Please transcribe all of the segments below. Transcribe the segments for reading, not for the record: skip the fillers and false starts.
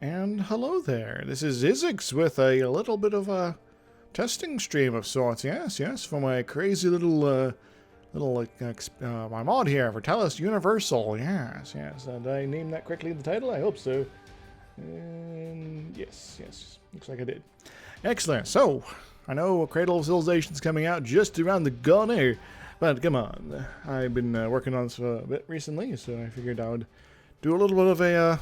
And hello there, this is DrIzixs with a little bit of a testing stream of sorts, yes, for my crazy little, my mod here for Tellis Universal, yes. Did I name that correctly in the title? I hope so. Yes, looks like I did. Excellent, so, I know Cradle of Civilization's coming out just around the corner, but come on, I've been working on this a bit recently, so I figured I would do a little bit of a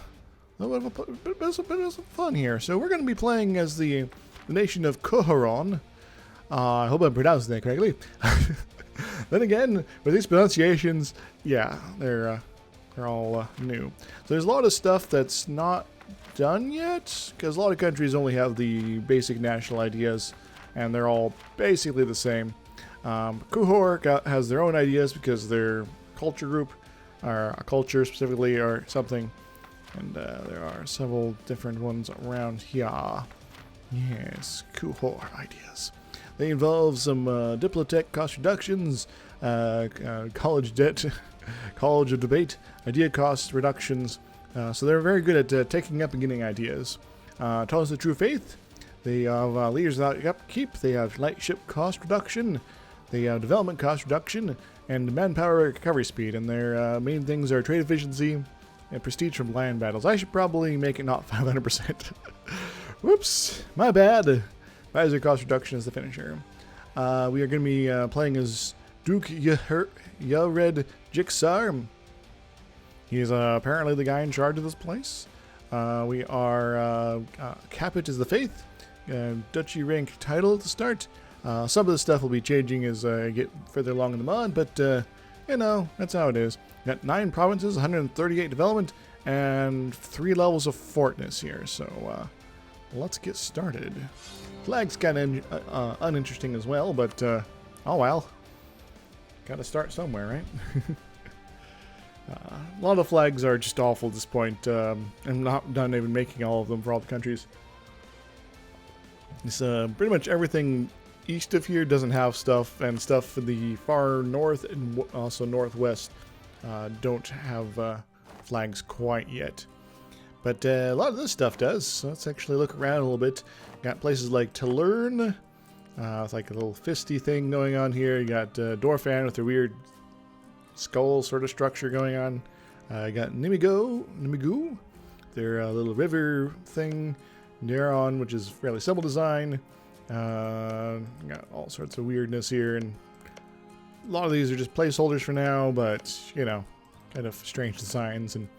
bit of some fun here. So we're going to be playing as the nation of Koharon. I hope I'm pronouncing that correctly. Then again, with these pronunciations, yeah, they're all new. So there's a lot of stuff that's not done yet, because a lot of countries only have the basic national ideas, and they're all basically the same. Kuhor has their own ideas because their culture group, or a culture specifically, or something. And there are several different ones around here. Yes, Kuhor ideas. They involve some Diplotech cost reductions, college debt, college of debate, idea cost reductions. So they're very good at taking up and getting ideas. Tell us the true faith. They have leaders without upkeep. They have lightship cost reduction. They have development cost reduction and manpower recovery speed. And their main things are trade efficiency and prestige from land battles. I should probably make it not 500%. Whoops, my bad. Visor cost reduction is the finisher. We are going to be playing as Duke Yared Jixar. He's apparently the guy in charge of this place. We are Capit is the faith. Duchy rank title at the start. Some of the stuff will be changing as I get further along in the mod, but you know, that's how it is. Got 9 provinces, 138 development, and 3 levels of fortness here. So let's get started. Flag's kind of uninteresting as well, but oh well. Gotta start somewhere, right? A lot of flags are just awful at this point. I'm not done even making all of them for all the countries. It's pretty much everything east of here doesn't have stuff, and stuff in the far north and also northwest don't have flags quite yet. But a lot of this stuff does, so let's actually look around a little bit. Got places like Telurn, it's like a little fisty thing going on here. You got Dorfan with a weird skull sort of structure going on. You got Nimigu, their little river thing. Neron, which is fairly simple design. Got all sorts of weirdness here, and a lot of these are just placeholders for now, but, you know, kind of strange designs, and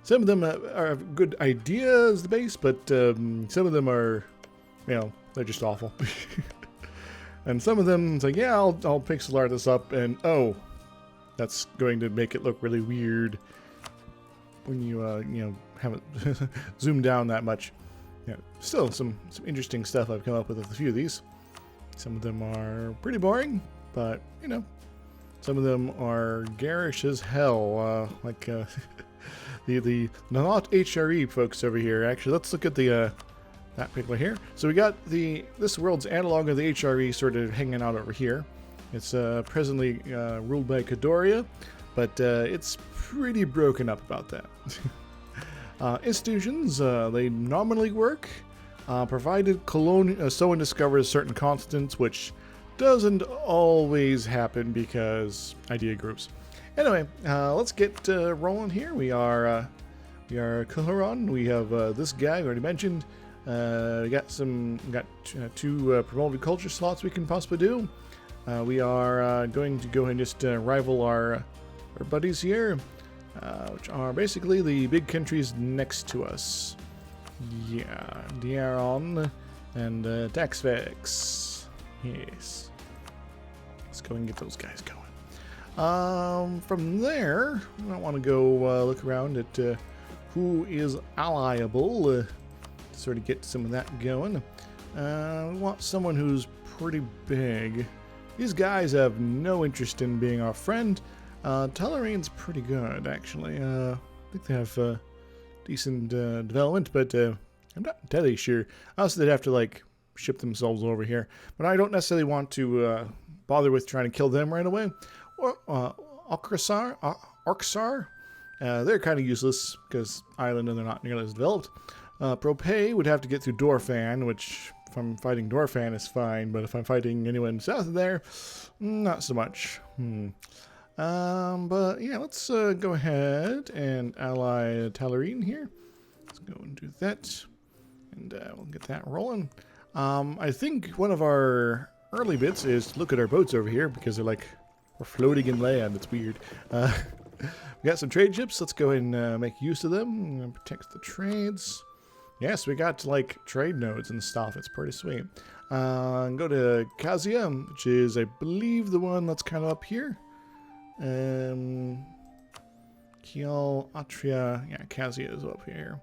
some of them are good ideas, the base, but some of them are, you know, they're just awful. And some of them, it's like, yeah, I'll pixel art this up, and oh, that's going to make it look really weird when you, you know, haven't zoomed down that much. Yeah, still some interesting stuff I've come up with a few of these. Some of them are pretty boring, but, you know, some of them are garish as hell, like the not HRE folks over here. Actually, let's look at the that particular here. So we got this world's analog of the HRE sort of hanging out over here. It's presently ruled by Kadoria, but it's pretty broken up about that. Institutions, they nominally work, provided someone discovers certain constants, which doesn't always happen because idea groups. Anyway, let's get rolling here. We are Koharon. We have this guy we already mentioned. We got 2 promoted culture slots we can possibly do. We are going to go ahead and just rival our buddies here. Which are basically the big countries next to us. Yeah, Diaron and Taxvex. Yes. Let's go and get those guys going. From there, I want to go look around at who is allyable to sort of get some of that going. We want someone who's pretty big. These guys have no interest in being our friend. Telurine's pretty good, actually. I think they have decent development, but I'm not entirely sure. Also, they'd have to, like, ship themselves over here. But I don't necessarily want to bother with trying to kill them right away. Or Orksar, they're kind of useless because island and they're not nearly as developed. Propay would have to get through Dorfan, which if I'm fighting Dorfan is fine, but if I'm fighting anyone south of there, not so much. But yeah, let's go ahead and ally Tallarine here. Let's go and do that, and we'll get that rolling. I think one of our early bits is to look at our boats over here because they're like, we're floating in land. It's weird. We got some trade ships. Let's go ahead and make use of them and protect the trades. Yes, we got like trade nodes and stuff. It's pretty sweet. Go to Kazia, which is, I believe, the one that's kind of up here. Kiel, Atria, yeah, Kazia is up here.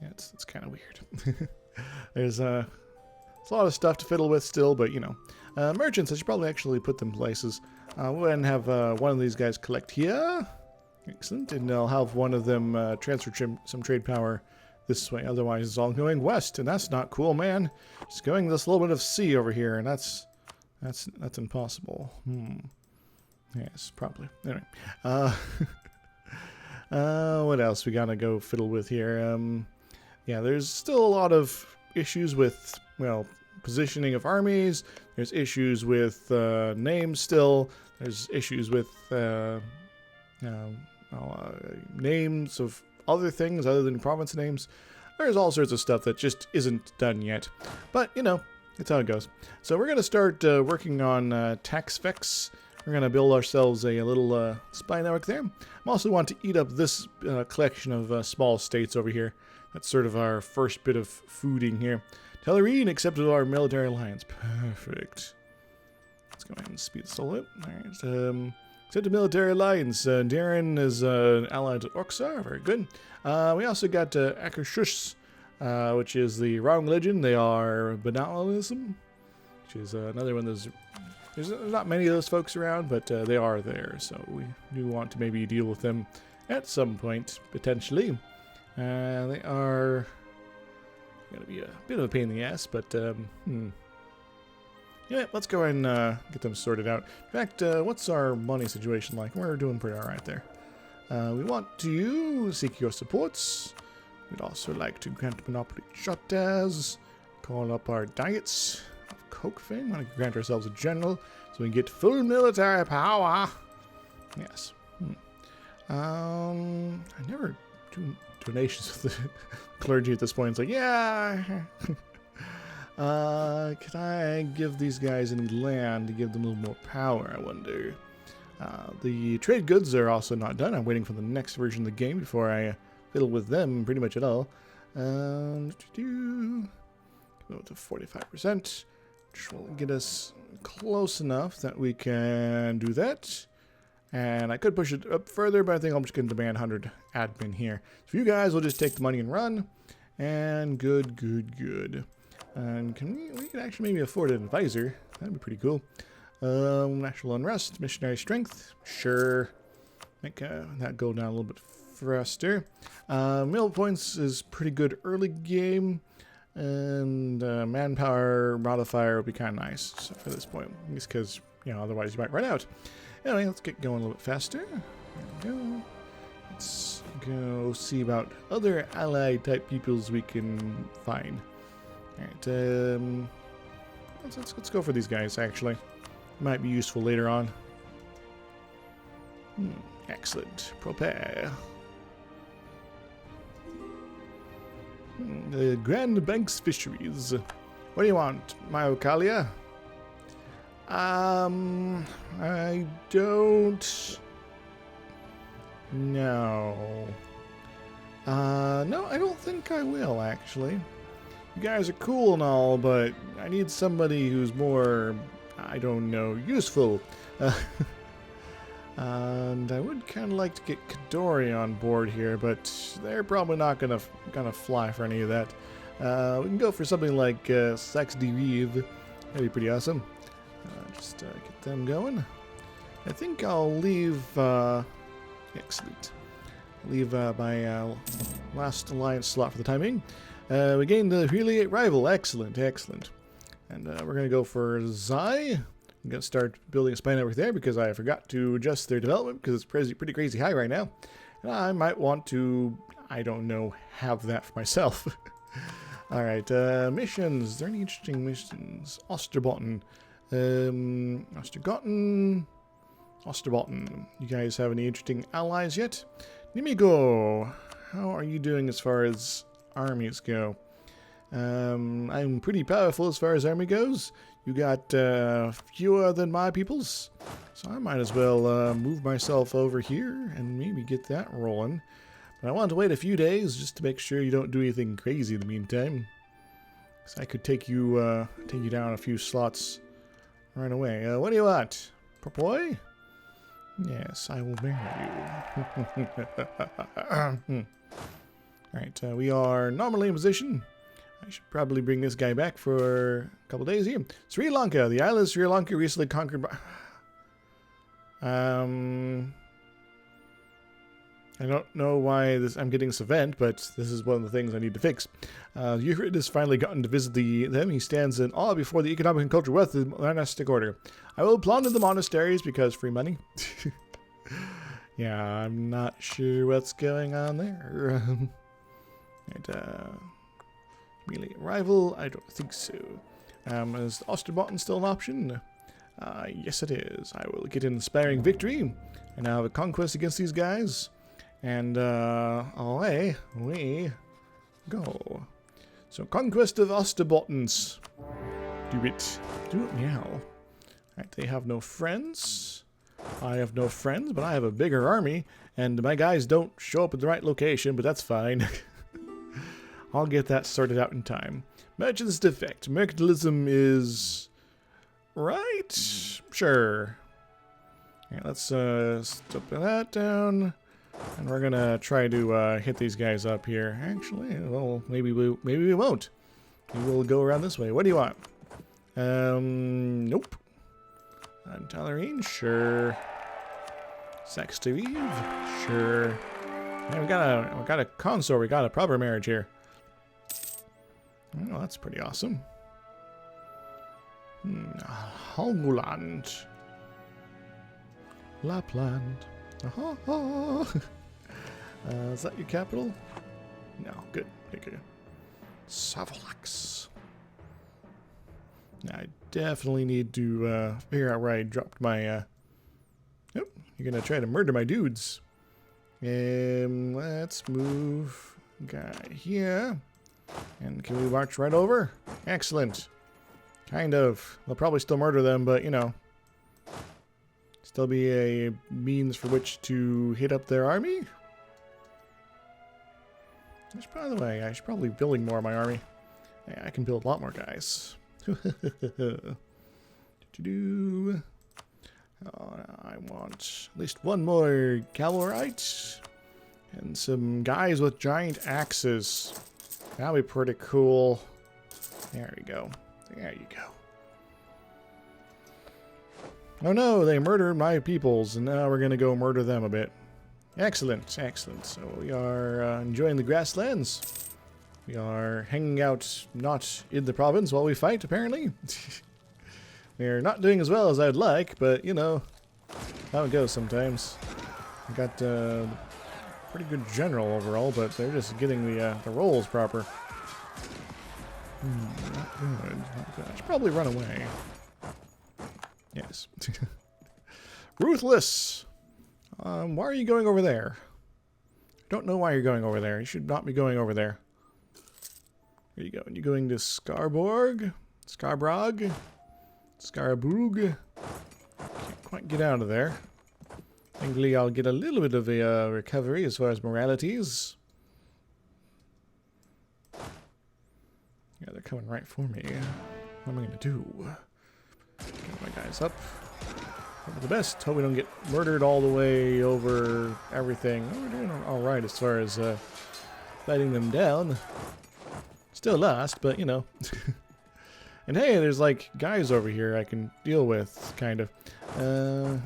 Yeah, it's kind of weird. There's a lot of stuff to fiddle with still, but you know. Merchants, I should probably actually put them places. We'll go ahead and have one of these guys collect here. Excellent, and I'll have one of them transfer some trade power this way. Otherwise, it's all going west, and that's not cool, man. Just going this little bit of sea over here, and that's impossible. Yes, probably. Anyway, what else we gotta go fiddle with here? Yeah, there's still a lot of issues with, well, positioning of armies. There's issues with names still. There's issues with names of other things other than province names. There's all sorts of stuff that just isn't done yet. But, you know, it's how it goes. So we're going to start working on tax fix. We're going to build ourselves a little spy network there. I also want to eat up this collection of small states over here. That's sort of our first bit of fooding here. Tellarine accepted our military alliance. Perfect. Let's go ahead and speed this all up. Alright, accepted military alliance. Darren is allied to Oxar. Very good. We also got Akershus, which is the wrong religion. They are Banalism, which is another one of those. There's not many of those folks around, but they are there. So we do want to maybe deal with them at some point, potentially. They are going to be a bit of a pain in the ass, but yeah, let's go ahead and get them sorted out. In fact, what's our money situation like? We're doing pretty alright there. We want to seek your supports. We'd also like to grant monopoly shotas, call up our diets of coke fame. We want to grant ourselves a general so we can get full military power. Yes. I never do donations with the clergy at this point. It's like, yeah. Can I give these guys any land to give them a little more power, I wonder? The trade goods are also not done. I'm waiting for the next version of the game before I fiddle with them pretty much at all. Go to 45%, which will get us close enough that we can do that. And I could push it up further, but I think I'm just going to demand 100 admin here. So you guys will just take the money and run. And good. And we can actually maybe afford an advisor. That'd be pretty cool. National unrest, missionary strength. Sure. Make that go down a little bit faster. Mill points is pretty good early game. And manpower modifier would be kind of nice for this point. Just because, you know, otherwise you might run out. Anyway, let's get going a little bit faster. There we go. Let's go see about other allied type peoples we can find. Alright, let's go for these guys, actually. Might be useful later on. Excellent. Prepare. The Grand Banks Fisheries. What do you want, Myocalia? I don't know. No, I don't think I will, actually. You guys are cool and all, but I need somebody who's more, I don't know, useful. And I would kind of like to get Kadori on board here, but they're probably not gonna fly for any of that. We can go for something like Sax de Vive. That'd be pretty awesome. Just get them going. I think I'll leave. Excellent. Leave my last alliance slot for the time being. We gained the Humiliate Rival. Excellent. And we're going to go for Zai. I'm going to start building a spy network there because I forgot to adjust their development because it's pretty crazy high right now. And I might want to, I don't know, have that for myself. Alright, missions. Are there any interesting missions? Osterbotten. Ostergotten. Osterbotten. You guys have any interesting allies yet? Nimigo. How are you doing as far as armies go? I'm pretty powerful as far as army goes. You got fewer than my peoples. So I might as well move myself over here and maybe get that rolling. But I want to wait a few days just to make sure you don't do anything crazy in the meantime. So I could take you down a few slots right away. What do you want? Poor boy? Yes, I will marry you. Alright, we are normally in position. I should probably bring this guy back for a couple days here. Sri Lanka. The island of Sri Lanka recently conquered by... I don't know why I'm getting this event, but this is one of the things I need to fix. Euclid has finally gotten to visit them. He stands in awe before the economic and cultural wealth of the monastic order. I will plunder the monasteries because free money. Yeah, I'm not sure what's going on there. Immediate arrival? I don't think so. Is Osterbotten still an option? Yes, it is. I will get an inspiring victory. I now have a conquest against these guys. And away we go. So, conquest of Osterbottens. Do it. Do it now. Alright, they have no friends. I have no friends, but I have a bigger army. And my guys don't show up at the right location, but that's fine. I'll get that sorted out in time. Merchant's defect. Mercantilism is... right? Sure. Alright, let's stop that down. And we're gonna try to hit these guys up here. Actually, well, maybe we won't. We will go around this way. What do you want? Nope. Talarine, sure. Sextive, sure. Yeah, we got a consort. We got a proper marriage here. Oh, that's pretty awesome. Helgoland. Lapland. Is that your capital? No, good. Good. Savolax. I definitely need to figure out where I dropped my... Oh, you're gonna try to murder my dudes. Let's move guy here. And can we march right over? Excellent. Kind of. They'll probably still murder them, but, you know... still be a means for which to hit up their army? Which, by the way, I should probably be building more of my army. Yeah, I can build a lot more guys. I want at least one more cavalrite and some guys with giant axes. That'll be pretty cool. There we go. There you go. Oh no, they murdered my peoples, and now we're going to go murder them a bit. Excellent, excellent. So we are enjoying the grasslands. We are hanging out not in the province while we fight, apparently. We're not doing as well as I'd like, but, you know, how it goes sometimes. We got a pretty good general overall, but they're just getting the rolls proper. Not good, not good. I should probably run away. Yes. Ruthless! Why are you going over there? I don't know why you're going over there. You should not be going over there. Where are you going? You going to Skarborg? Skarbrog? Skarbrug? Can't quite get out of there. Thankfully, I'll get a little bit of a recovery as far as moralities. Yeah, they're coming right for me. What am I going to do? Get my guys up. Hope for the best. Hope we don't get murdered all the way over everything. Oh, we're doing alright as far as fighting them down. Still lost, but you know. And hey, there's like guys over here I can deal with, kind of. Alright,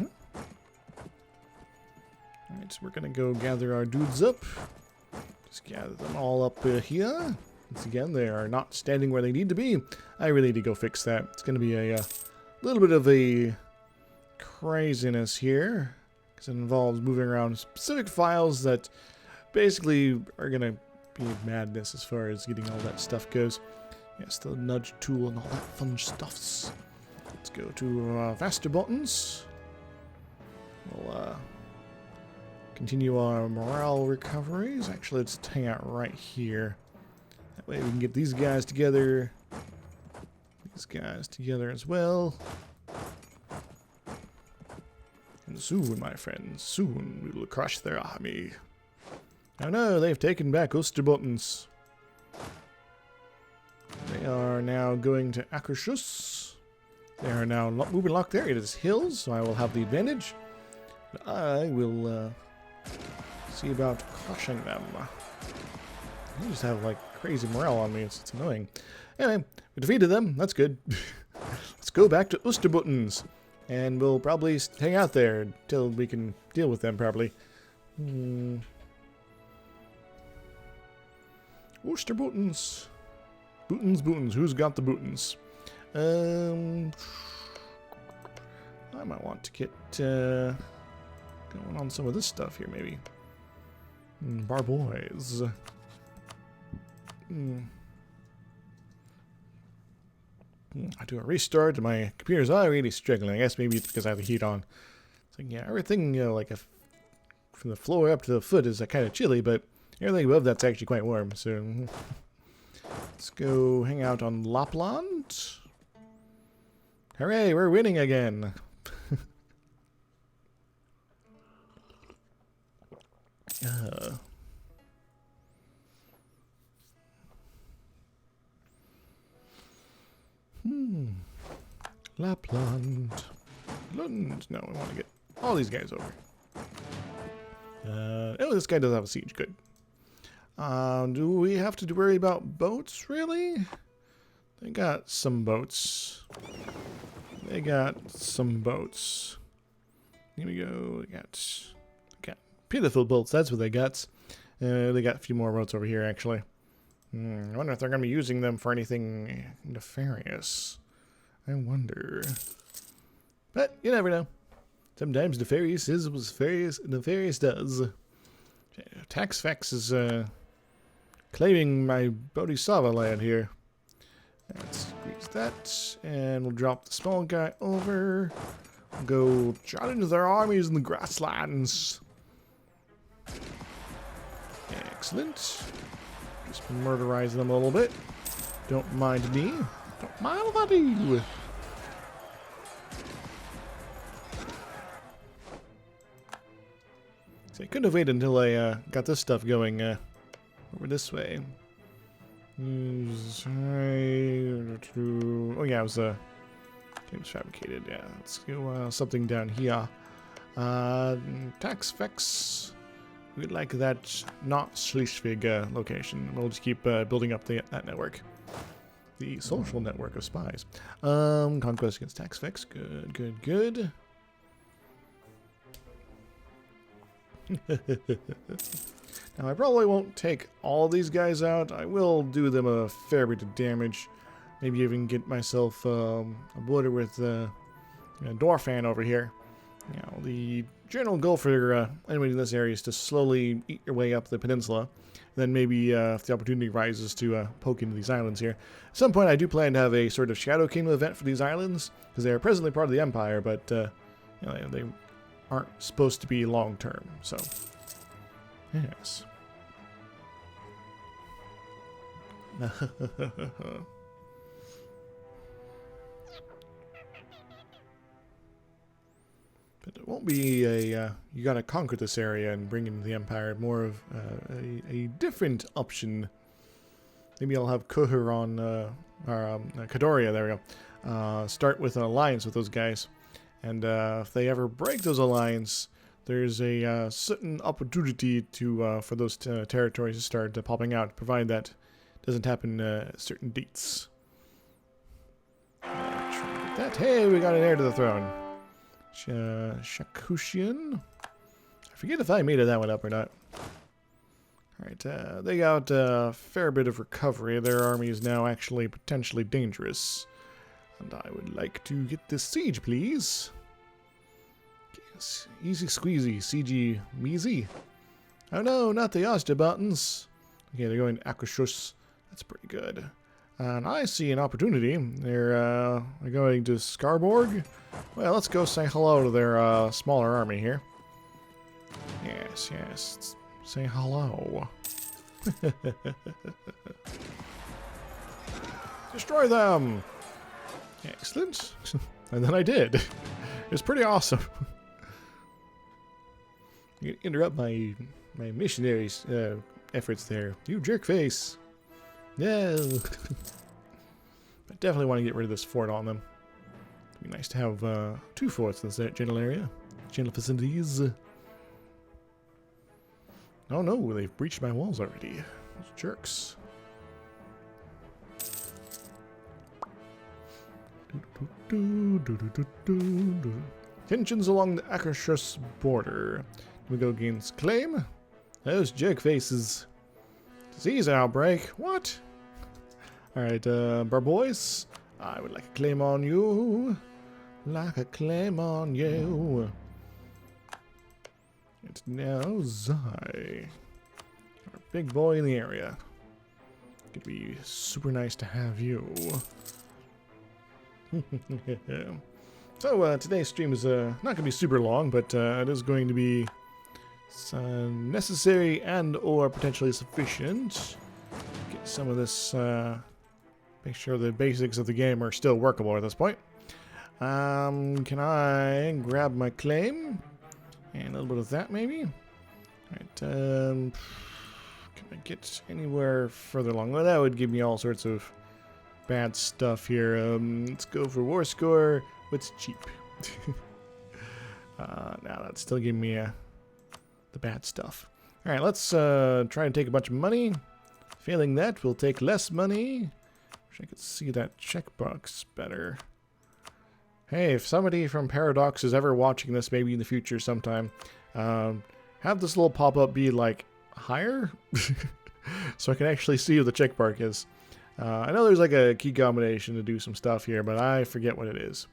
so we're gonna go gather our dudes up. Just gather them all up here. Once again, they are not standing where they need to be. I really need to go fix that. It's gonna be a little bit of a craziness here, because it involves moving around specific files that basically are going to be madness as far as getting all that stuff goes. Yes, the nudge tool and all that fun stuffs. Let's go to faster buttons. We'll continue our morale recoveries. Actually, let's hang out right here. That way we can get these guys together. These guys together as well. And soon, my friends, soon we will crush their army. Oh no, they've taken back Osterbottens. They are now going to Akershus. They are now moving locked there. It is hills, so I will have the advantage. But I will see about crushing them. I just have like crazy morale on me. It's annoying. Anyway, we defeated them. That's good. Let's go back to Osterbottens. And we'll probably hang out there until we can deal with them properly. Osterbottens. Bootens. Who's got the bootens? I might want to get going on some of this stuff here, maybe. Barboys. I do a restart, and my computer's already struggling. I guess maybe it's because I have the heat on. So yeah, everything like from the floor up to the foot is kind of chilly, but everything above that's actually quite warm. So let's go hang out on Lapland. Hooray, we're winning again. Lapland. Lund. No, we want to get all these guys over. Oh, this guy does have a siege. Good. Do we have to worry about boats, really? They got some boats. Here we go. They got pitiful boats. That's what they got. They got a few more boats over here, actually. I wonder if they're going to be using them for anything nefarious. I wonder. But you never know. Sometimes nefarious is what nefarious does. Taxfax is claiming my Bodhisattva land here. Let's squeeze that, and we'll drop the small guy over. We'll go challenge their armies in the grasslands. Excellent. Just murderizing them a little bit. Don't mind me. Don't mind what I do. So I couldn't have waited until I got this stuff going over this way. Oh yeah, it was games fabricated. Yeah, let's go something down here. Taxfex. We'd like that not Schleswig location. We'll just keep building up that network. The social network of spies. Conquest against Taxfex. Good. Now, I probably won't take all these guys out. I will do them a fair bit of damage. Maybe even get myself a border with Dorfan over here. You know, the general goal for anyone in this area is to slowly eat your way up the peninsula. Then maybe if the opportunity rises to poke into these islands here. At some point, I do plan to have a sort of Shadow Kingdom event for these islands, because they are presently part of the Empire, but you know, they aren't supposed to be long-term, so yes. But it won't be a you gotta conquer this area and bring into the Empire. More of a different option. Maybe I'll have Kohuron or Kadoria. There we go. Start with an alliance with those guys, and if they ever break those alliance, there's a certain opportunity to for those territories to start popping out, provided that doesn't happen at certain dates. Try to get that. Hey, we got an heir to the throne. Shakushian. I forget if I made that one up or not. Alright, they got a fair bit of recovery. Their army is now actually potentially dangerous. And I would like to get this siege, please. Yes, easy squeezy, CG Measy. Oh no, not the Oster buttons. Okay, they're going to Akershus. That's pretty good. And I see an opportunity. They're going to Skarborg. Well, let's go say hello to their smaller army here. Yes, yes. Say hello. Destroy them! Excellent. And then I did. It was pretty awesome. You interrupt my missionaries' efforts there. You jerkface. No. I definitely want to get rid of this fort on them. It'd be nice to have 2 forts in this general area. General facilities. Oh no, they've breached my walls already. Those jerks. Tensions along the Akershus border. We go against claim. Those jerk faces. Disease outbreak. What? Alright, Barboys. I would like a claim on you. Like a claim on you. And now Zai. Our big boy in the area. It'd be super nice to have you. So, today's stream is not going to be super long, but it is going to be necessary and or potentially sufficient. Get some of this, make sure the basics of the game are still workable at this point. Can I grab my claim? And a little bit of that, maybe? Alright, can I get anywhere further along? Well, that would give me all sorts of bad stuff here. Let's go for war score. What's cheap? Now that's still giving me the bad stuff. Alright, let's try and take a bunch of money. Failing that, we'll take less money. Wish I could see that checkbox better. Hey, if somebody from Paradox is ever watching this, maybe in the future sometime, have this little pop-up be, like, higher? So I can actually see what the check mark is. I know there's, like, a key combination to do some stuff here, but I forget what it is.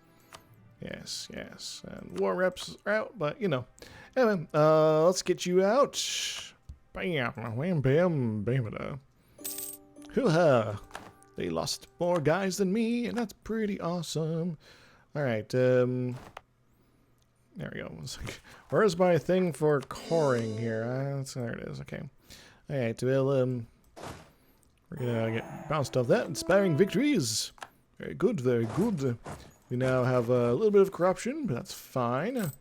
Yes, yes. And war reps are out, but, you know. Anyway, let's get you out. Bam, wham, bam, bam-a-da. Hoo-ha. They lost more guys than me, and that's pretty awesome. Alright, there we go. Where's my thing for coring here? There it is, okay. Alright, well, we're gonna get bounced off that. Inspiring victories! Very good, very good. We now have a little bit of corruption, but that's fine.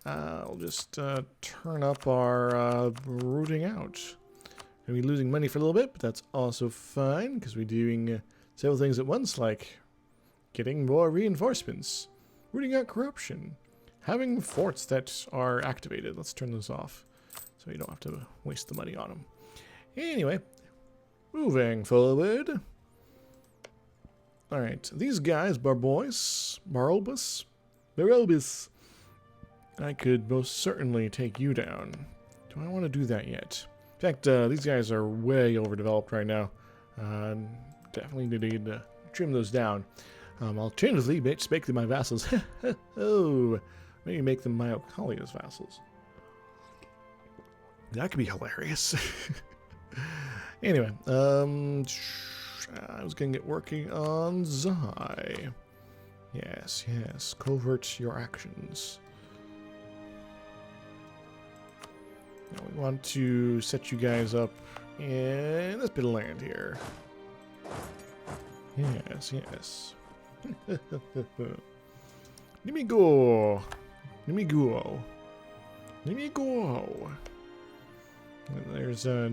I'll just turn up our rooting out. Gonna be losing money for a little bit, but that's also fine, because we're doing several things at once, like getting more reinforcements, rooting out corruption, having forts that are activated. Let's turn those off so you don't have to waste the money on them. Anyway, moving forward. Alright, these guys, Barbois, Barobus, I could most certainly take you down. Do I want to do that yet? In fact, these guys are way overdeveloped right now. Definitely need to trim those down. Alternatively, just make them my vassals. Oh, maybe make them my Okalia's vassals. That could be hilarious. Anyway, I was going to get working on Zai. Yes, yes, covert your actions. Now we want to set you guys up in this bit of land here. Yes, yes. Let me go. Let me go. Let me go. There's a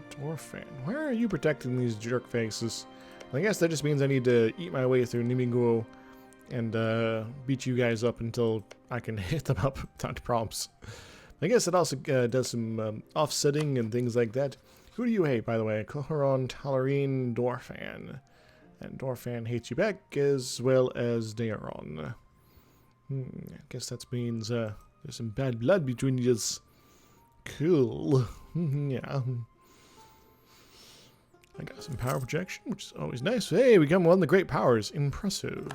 Dwarfan. Where are you protecting these jerk faces? I guess that just means I need to eat my way through Nimigo and beat you guys up until I can hit them up without problems. I guess it also does some offsetting and things like that. Who do you hate, by the way? Koharon, Talarine, Dwarfan. And Dwarfan hates you back, as well as Daeron. I guess that means there's some bad blood between you. Cool. Yeah. I got some power projection, which is always nice. Hey, we become one of the great powers. Impressive.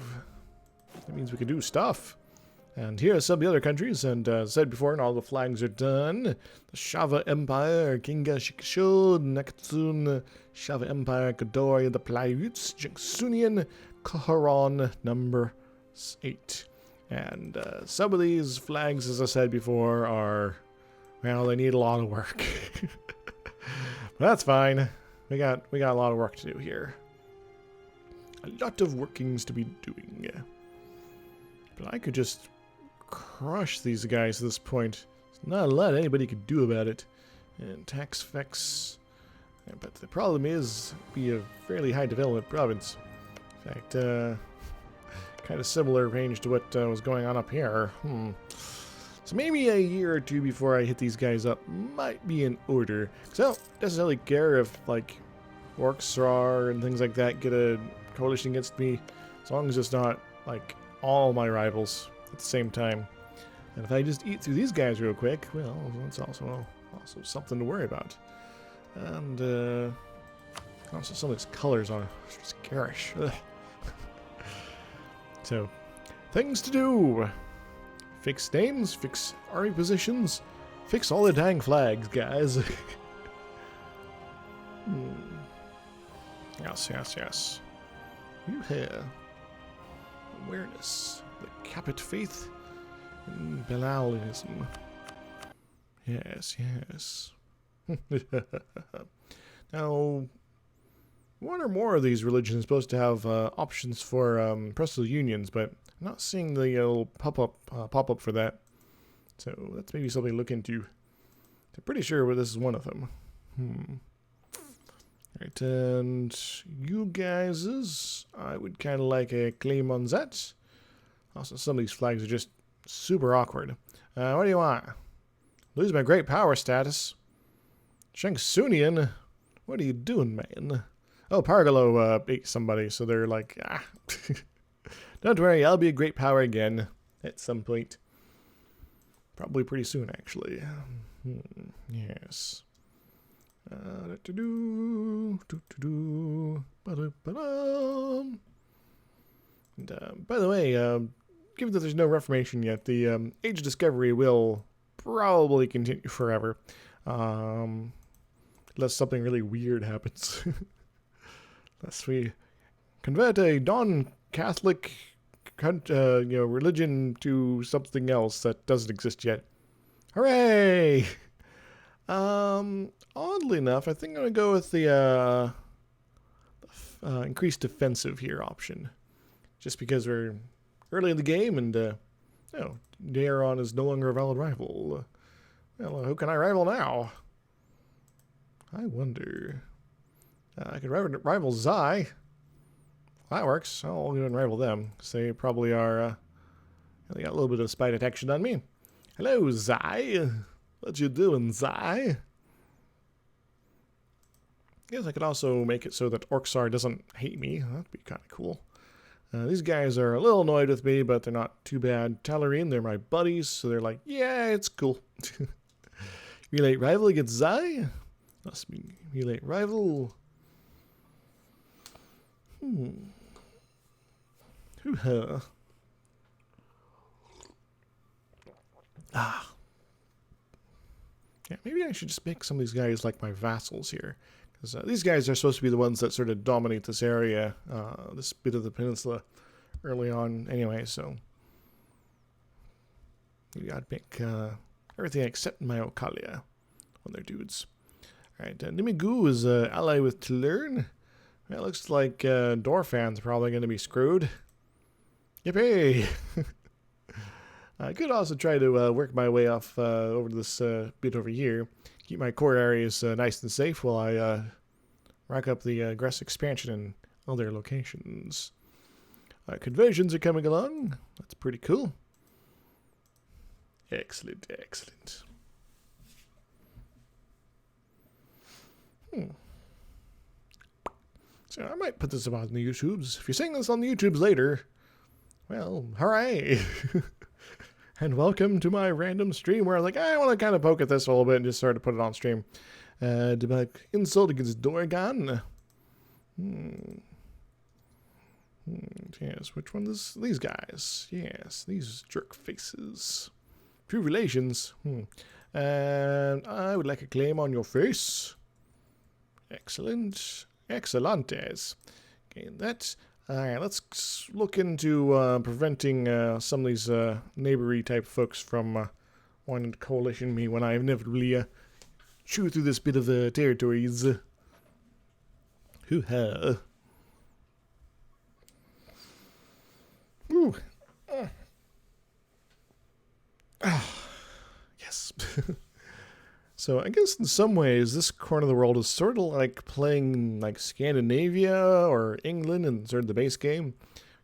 That means we can do stuff. And here are some of the other countries, and as said before, and all the flags are done. The Shava Empire, Kinga Shikishod, Nekatsun, Shava Empire, Kadori, the Playuts, Jacksunian, Koharon, number 8. And some of these flags, as I said before, are, well, they need a lot of work. But that's fine. We got a lot of work to do here. A lot of workings to be doing. But I could just crush these guys at this point. There's not a lot anybody could do about it. And tax effects. But the problem is, be a fairly high development province. In fact, kind of similar range to what was going on up here. So maybe a year or two before I hit these guys up might be in order. So I don't necessarily care if, like, orcs are and things like that get a coalition against me, as long as it's not, like, all my rivals at the same time. And if I just eat through these guys real quick, well, that's also something to worry about. And, also some of these colors are just garish. Ugh. So, things to do. Fix names, fix army positions, fix all the dang flags, guys. Yes. You hear. Awareness. The Capit faith. And Belalinism. Yes. Now, one or more of these religions is supposed to have options for personal unions, but I'm not seeing the little pop-up for that. So that's maybe something to look into. I'm pretty sure this is one of them. Alright, and you guys, I would kind of like a claim on that. Also, some of these flags are just super awkward. What do you want? Lose my great power status. Shangsunian, what are you doing, man? Oh, Pargalo ate somebody, so they're like, don't worry, I'll be a great power again at some point. Probably pretty soon, actually. Yes. And by the way, given that there's no Reformation yet, the Age of Discovery will probably continue forever. Unless something really weird happens. Unless we convert a non-Catholic religion to something else that doesn't exist yet. Hooray! Oddly enough, I think I'm going to go with the increased defensive here option. Just because we're early in the game and, Daeron is no longer a valid rival. Well, who can I rival now? I wonder. I could rival Zai. That works. I'll go and rival them, because they probably are, they got a little bit of spy detection on me. Hello, Zai. What you doing, Zai? Guess I could also make it so that Orcsar doesn't hate me. That'd be kind of cool. These guys are a little annoyed with me, but they're not too bad. Tallarine, they're my buddies, so they're like, yeah, it's cool. Relate rival against Zai? Must be relate rival. Hoo-ha. Yeah, maybe I should just make some of these guys like my vassals here. Because these guys are supposed to be the ones that sort of dominate this area, this bit of the peninsula early on anyway, so maybe I'd make everything except my Okalia when they're dudes. Alright, Nimigu is ally with Tlern. Well, it looks like Dorfan's probably going to be screwed. Yippee! I could also try to work my way off over this bit over here. Keep my core areas nice and safe while I rack up the aggressive expansion in other locations. Conversions are coming along. That's pretty cool. Excellent. So I might put this up on the YouTubes. If you're seeing this on the YouTubes later, well, hooray! And welcome to my random stream where I'm like, I want to kind of poke at this a little bit and just sort of put it on stream. Insult against Dorgan. Yes, which one is these guys? Yes, these jerk faces. Few relations. And I would like a claim on your face. Excellent. Excelentes. Okay, that's... Alright, let's look into preventing some of these neighbory type folks from wanting to coalition me when I inevitably chew through this bit of territories. Hoo-ha. Ooh. Yes. So I guess in some ways this corner of the world is sort of like playing like Scandinavia or England in sort of the base game.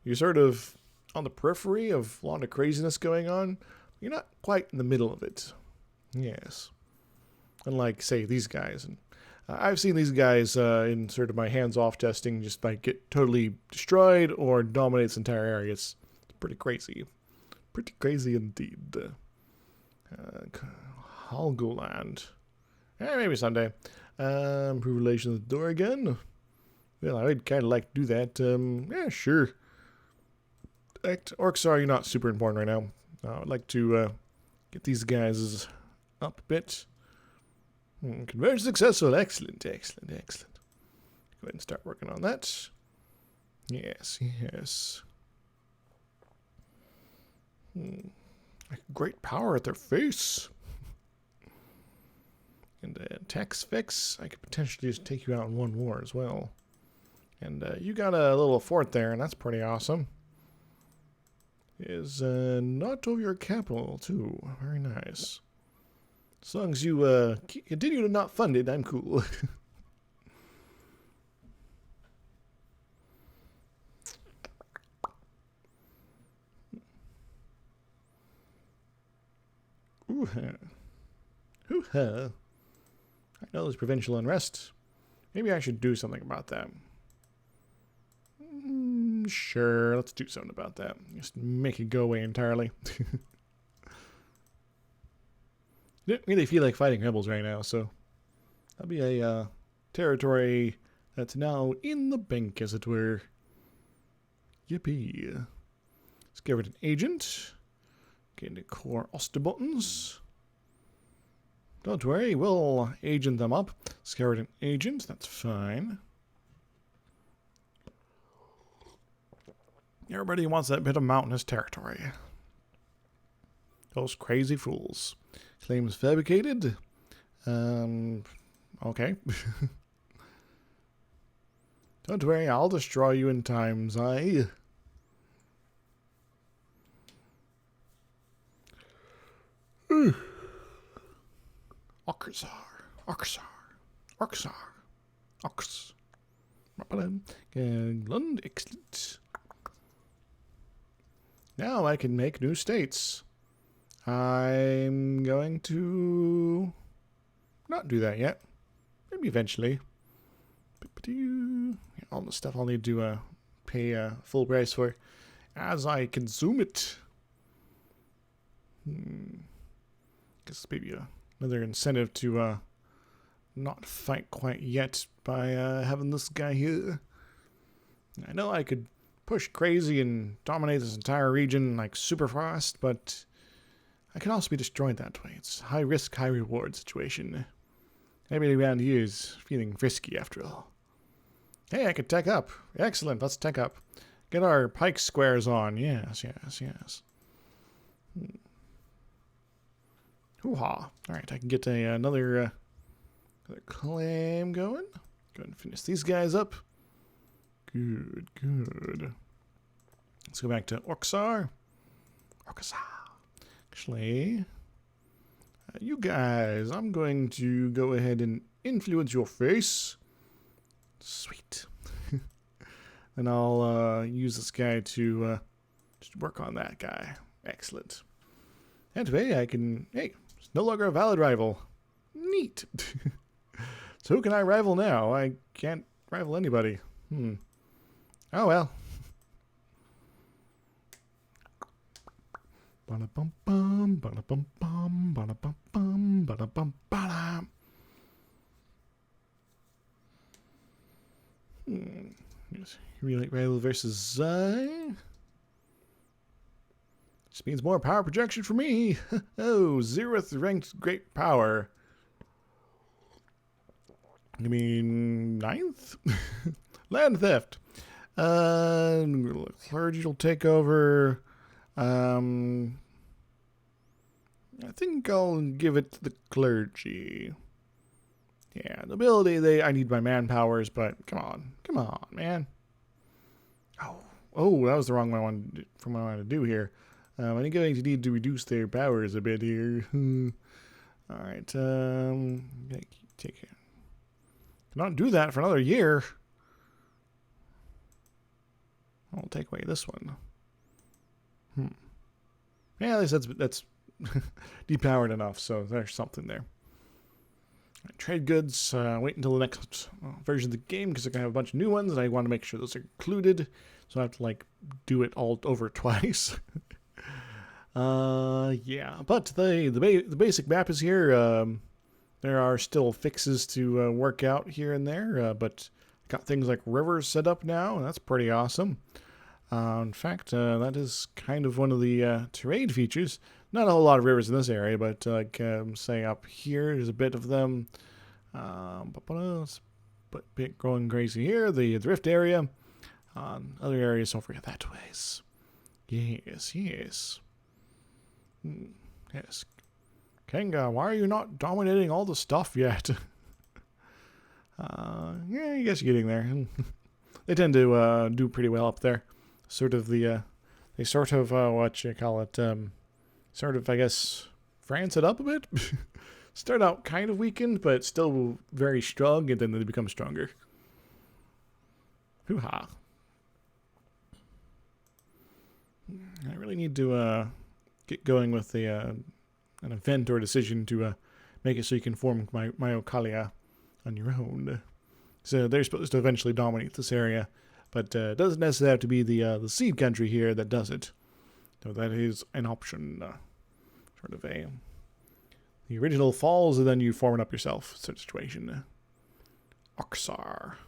You're sort of on the periphery of a lot of craziness going on. You're not quite in the middle of it. Yes. Unlike, say, these guys. And I've seen these guys in sort of my hands-off testing just like get totally destroyed or dominate this entire area. It's pretty crazy. Pretty crazy indeed. Helgoland. Maybe someday. Improve relations with the door again. Well, I would kind of like to do that. Yeah, sure. Orcs are not super important right now. I'd like to get these guys up a bit. Conversion successful. Excellent, excellent, excellent. Go ahead and start working on that. Yes, yes. Great power at their face. And tax fix, I could potentially just take you out in one war as well. And you got a little fort there, and that's pretty awesome. Is not over your capital, too. Very nice. As long as you continue to not fund it, I'm cool. Ooh-ha. Ooh-ha. I know there's provincial unrest. Maybe I should do something about that. Sure, let's do something about that. Just make it go away entirely. Don't really feel like fighting rebels right now, so that'll be a territory that's now in the bank, as it were. Yippee. Let's get rid of an agent. Get into core Osterbottens. Don't worry, we'll agent them up. Let's get rid of an agent, that's fine. Everybody wants that bit of mountainous territory. Those crazy fools. Claims fabricated. Okay. Don't worry, I'll destroy you in times, aye. Oxar. Ox. England, excellent. Now I can make new states. I'm going to not do that yet. Maybe eventually. All the stuff I'll need to pay full price for as I consume it. Guess maybe another incentive to not fight quite yet by having this guy here. I know I could push crazy and dominate this entire region like super fast, but I can also be destroyed that way. It's high risk, high reward situation. Everybody around here is feeling risky after all. Hey, I could tech up. Excellent, let's tech up. Get our pike squares on. Yes. Hoo-ha. Alright, I can get another claim going. Go ahead and finish these guys up. Good. Let's go back to Orcsar. Actually, you guys, I'm going to go ahead and influence your face. Sweet. And I'll use this guy to just work on that guy. Excellent. Anyway, I can... Hey, it's no longer a valid rival. Neat. So who can I rival now? I can't rival anybody. Oh well. Ba-da-bum-bum, ba-da-bum-bum, ba-da-bum-bum, ba-da-bum-ba-da. Relay Rail versus Zai. Just means more power projection for me. Oh, 0th ranked great power. You mean 9th? Land theft. Clergy will take over. I think I'll give it to the clergy. Yeah, the ability, I need my manpowers, but come on, man. Oh, that was the wrong one I wanted to do here. I think I'm going to need to reduce their powers a bit here. All right, take it. Cannot do that for another year. I'll take away this one. Yeah, at least that's depowered enough, so there's something there. Trade goods, wait until the next version of the game because they're going to have a bunch of new ones and I want to make sure those are included. So I have to do it all over twice. Yeah, but the basic map is here. There are still fixes to work out here and there, but got things like rivers set up now, and that's pretty awesome. In fact, that is kind of one of the trade features. Not a whole lot of rivers in this area, but say up here, there's a bit of them. Bit growing crazy here. The drift area. Other areas over that ways. Yes. Yes. Kenga, why are you not dominating all the stuff yet? Yeah, I guess you're getting there. They tend to do pretty well up there. Sort of they sort of, what you call it, sort of, I guess, France it up a bit. Start out kind of weakened, but still very strong, and then they become stronger. Hoo-ha. I really need to get going with an event or decision to make it so you can form Myocalia on your own. So they're supposed to eventually dominate this area, but it doesn't necessarily have to be the seed country here that does it. So that is an option. Sort of the original falls, and then you form it up yourself sort of situation. Oxar.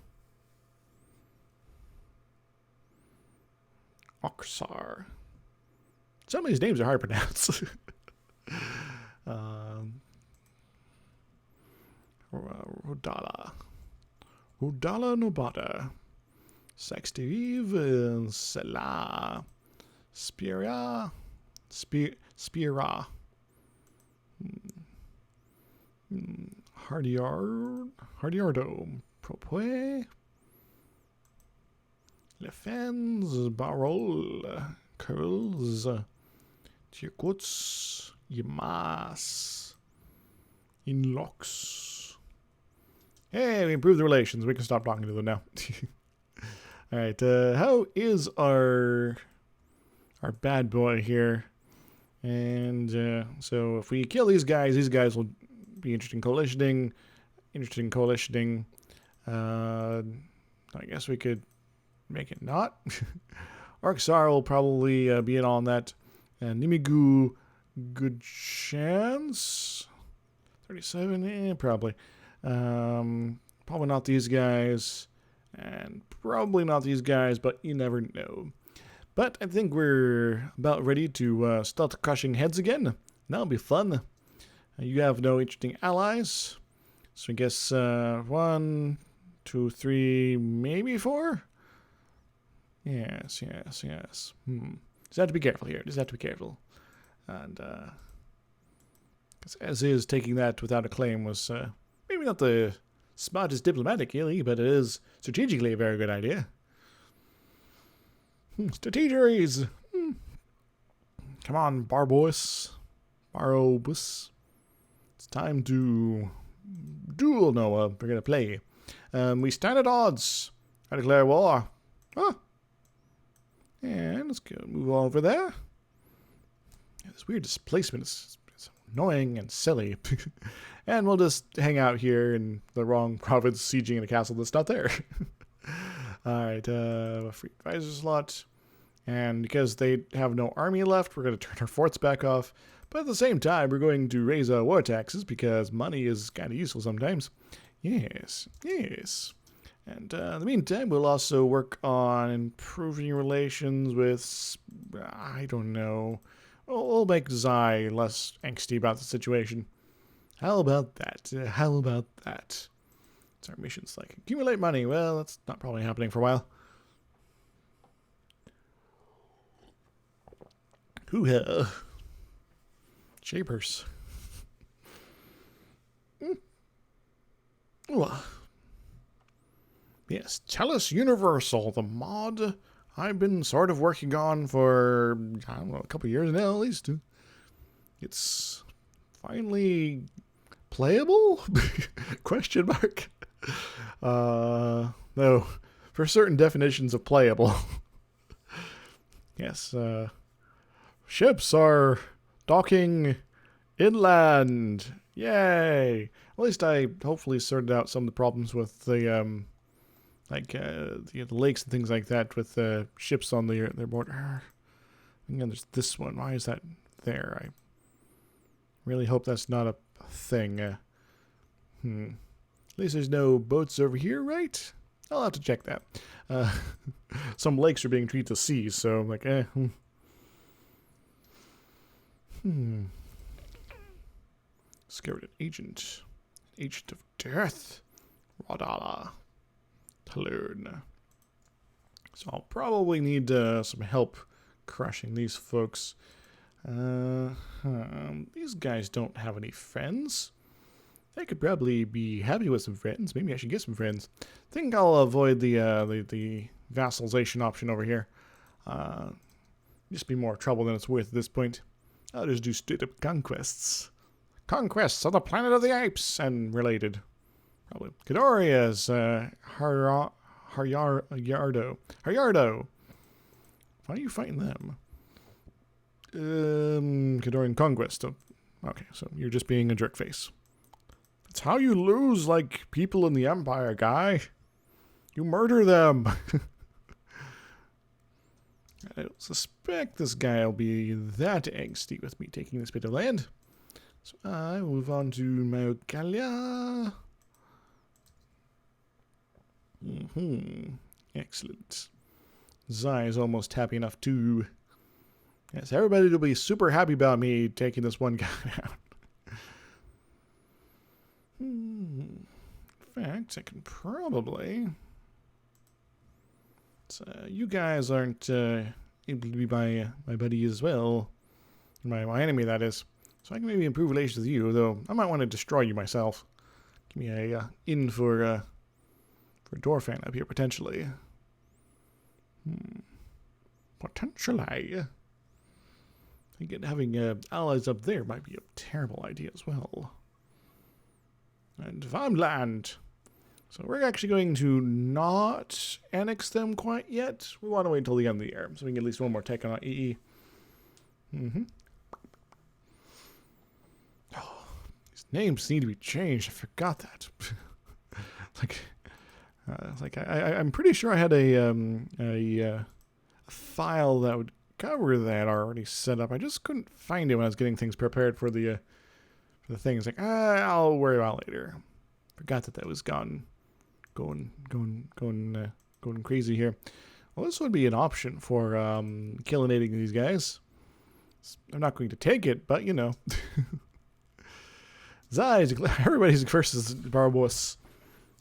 Some of these names are hard to pronounce. Rodala Nobata. Sexterive Sela. Spira. Hardiardo. Propwe. Lefens. Barol. Curls. Tierkuts. Yamas. Inlocks. Hey, we improved the relations. We can stop talking to them now. Alright, how is our bad boy here? And so if we kill these guys will be interested in coalitioning. I guess we could make it not. Arxar will probably be in on that. And Nimigu, good chance. 37, probably. Probably not these guys. And probably not these guys, but you never know. But I think we're about ready to start crushing heads again. That'll be fun. You have no interesting allies. So I guess 1, 2, 3, maybe 4? Yes. Just have to be careful here. And as is, taking that without a claim was maybe not the smartest diplomatically, but it is strategically a very good idea. Strategies! Come on, Barobus. It's time to duel, Noah. We're going to play. We stand at odds. I declare war. And let's go move over there. Yeah, this weird displacement is annoying and silly. And we'll just hang out here in the wrong province, sieging in a castle that's not there. Alright, a free advisor slot. And because they have no army left, we're going to turn our forts back off. But at the same time, we're going to raise war taxes because money is kind of useful sometimes. Yes. And in the meantime, we'll also work on improving relations with, I don't know, we'll make Zai less angsty about the situation. How about that? How about that? It's our missions, like, accumulate money. Well, that's not probably happening for a while. Hoo-ha. Shapers. Ooh. Yes, Tellis Universal, the mod I've been sort of working on for, I don't know, a couple years now at least. It's finally playable? Question mark. No, for certain definitions of playable. Yes, ships are docking inland. Yay! At least I hopefully sorted out some of the problems with the the lakes and things like that with ships on their border. And then there's this one. Why is that there? I really hope that's not a thing. At least there's no boats over here, right? I'll have to check that. Some lakes are being treated as seas, so I'm like, Discovered an agent. Agent of death. Radala. Talern. So I'll probably need some help crushing these folks. These guys don't have any friends. They could probably be happy with some friends. Maybe I should get some friends. I think I'll avoid the vassalization option over here. Just be more trouble than it's worth at this point. I'll just do straight-up conquests. Conquests of the planet of the apes and related. Probably. Cadoria's Haryardo. Why are you fighting them? Cadorian Conquest. Okay, so you're just being a jerkface. That's how you lose, like, people in the Empire, guy. You murder them. I don't suspect this guy will be that angsty with me taking this bit of land. So I will move on to Myocalia. Excellent. Zai is almost happy enough too. Yes, everybody will be super happy about me taking this one guy out. In fact, I can probably... you guys aren't able to be my buddy as well. My enemy, that is. So I can maybe improve relations with you, though I might want to destroy you myself. Give me a in for Dorfan up here, potentially. Potentially. I think having allies up there might be a terrible idea as well. And farmland. So we're actually going to not annex them quite yet. We want to wait until the end of the year, so we can get at least one more take on our EE. Oh, these names need to be changed. I forgot that. I'm pretty sure I had a file that would cover that already set up. I just couldn't find it when I was getting things prepared for the things. Like, I'll worry about it later. Forgot that was gone. Going crazy here. Well, this would be an option for killinating these guys. I'm not going to take it, but you know. Zai, everybody's versus Barboss.